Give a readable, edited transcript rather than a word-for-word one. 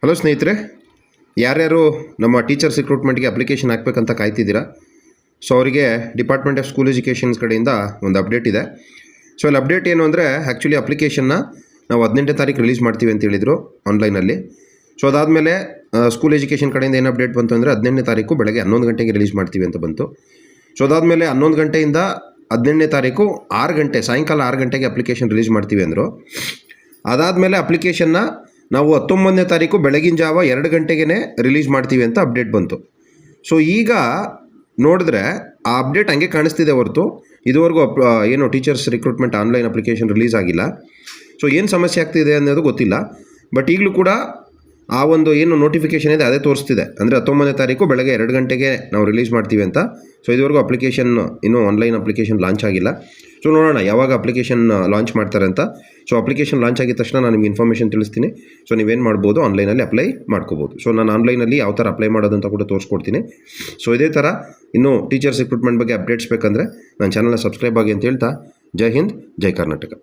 Hello ಸ್ನೇಹಿತರೆ, ಯಾರ್ಯಾರು ನಮ್ಮ ಟೀಚರ್ಸ್ ರಿಕ್ರೂಟ್ಮೆಂಟ್ಗೆ ಅಪ್ಲಿಕೇಶನ್ ಹಾಕಬೇಕಂತ ಕಾಯ್ತಿದ್ದೀರಾ? ಸೊ ಅವರಿಗೆ ಡಿಪಾರ್ಟ್ಮೆಂಟ್ ಆಫ್ ಸ್ಕೂಲ್ ಎಜುಕೇಷನ್ಸ್ ಕಡೆಯಿಂದ ಒಂದು ಅಪ್ಡೇಟ್ ಇದೆ. ಸೊ ಅಲ್ಲಿ ಅಪ್ಡೇಟ್ ಏನು ಅಂದರೆ, ಆ್ಯಕ್ಚುಲಿ ಅಪ್ಲಿಕೇಶನ್ನ ನಾವು 18ನೇ ತಾರೀಕು ರಿಲೀಸ್ ಮಾಡ್ತೀವಿ ಅಂತ ಹೇಳಿದರು ಆನ್ಲೈನಲ್ಲಿ. ಸೊ ಅದಾದಮೇಲೆ ಸ್ಕೂಲ್ ಎಜುಕೇಷನ್ ಕಡೆಯಿಂದ ಏನು ಅಪ್ಡೇಟ್ ಬಂತು ಅಂದರೆ 18ನೇ ತಾರೀಕು ಬೆಳಗ್ಗೆ 11 ಗಂಟೆಗೆ ರಿಲೀಸ್ ಮಾಡ್ತೀವಿ ಅಂತ ಬಂತು. ಸೊ ಅದಾದಮೇಲೆ 11 ಗಂಟೆಯಿಂದ 18ನೇ ತಾರೀಕು 6 ಗಂಟೆ ಸಾಯಂಕಾಲ 6 ಗಂಟೆಗೆ ಅಪ್ಲಿಕೇಶನ್ ರಿಲೀಸ್ ಮಾಡ್ತೀವಿ ಅಂದರು. ಅದಾದಮೇಲೆ ಅಪ್ಲಿಕೇಶನ್ನ ನಾವು 19ನೇ ತಾರೀಕು ಬೆಳಗಿನ ಜಾವ 2 ಗಂಟೆಗೆ ರಿಲೀಸ್ ಮಾಡ್ತೀವಿ ಅಂತ ಅಪ್ಡೇಟ್ ಬಂತು. ಸೊ ಈಗ ನೋಡಿದ್ರೆ ಆ ಅಪ್ಡೇಟ್ ಹಂಗೆ ಕಾಣಿಸ್ತಿದೆ ಹೊರತು ಇದುವರೆಗೂ ಏನು teachers recruitment online application release ಆಗಿಲ್ಲ. ಸೊ ಏನು ಸಮಸ್ಯೆ ಆಗ್ತಿದೆ ಅನ್ನೋದು ಗೊತ್ತಿಲ್ಲ. ಬಟ್ ಈಗಲೂ ಕೂಡ ಆ ಒಂದು ಏನು ನೋಟಿಫಿಕೇಷನ್ ಇದೆ ಅದೇ ತೋರಿಸ್ತಿದೆ, ಅಂದರೆ 19ನೇ ತಾರೀಕು ಬೆಳಗ್ಗೆ 2 ಗಂಟೆಗೆ ನಾವು ರಿಲೀಸ್ ಮಾಡ್ತೀವಿ ಅಂತ. ಸೊ ಇದುವರೆಗೂ ಅಪ್ಲಿಕೇಶನ್ ಇನ್ನೂ ಆನ್ಲೈನ್ ಅಪ್ಲಿಕೇಶನ್ ಲಾಂಚ್ ಆಗಿಲ್ಲ. ಸೊ ನೋಡೋಣ ಯಾವಾಗ ಅಪ್ಲಿಕೇಶನ್ ಲಾಂಚ್ ಮಾಡ್ತಾರೆ ಅಂತ. ಸೊ ಅಪ್ಲಿಕೇಶನ್ ಲಾಂಚ್ ಆಗಿದ ತಕ್ಷಣ ನಾನು ನಿಮ್ಗೆ ಇನ್ಫಾರ್ಮೇಷನ್ ತಿಳಿಸ್ತೀನಿ. ಸೊ ನೀವೇನು ಮಾಡ್ಬೋದು, ಆನ್ಲೈನಲ್ಲಿ ಅಪ್ಲೈ ಮಾಡ್ಕೋಬೋದು. ಸೊ ನಾನು ಆನ್ಲೈನಲ್ಲಿ ಯಾವ ಥರ ಅಪ್ಲೈ ಮಾಡೋದು ಅಂತ ಕೂಡ ತೋರಿಸ್ಕೊಡ್ತೀನಿ. ಸೊ ಇದೇ ಥರ ಇನ್ನೂ ಟೀಚರ್ಸ್ ರಿಕ್ರೂಟ್ಮೆಂಟ್ ಬಗ್ಗೆ ಅಪ್ಡೇಟ್ಸ್ ಬೇಕಂದರೆ ನನ್ನ ಚಾನಲ್ನ ಸಬ್ಸ್ಕ್ರೈಬ್ ಆಗಿ ಅಂತ ಹೇಳ್ತಾ, ಜೈ ಹಿಂದ್, ಜೈ ಕರ್ನಾಟಕ.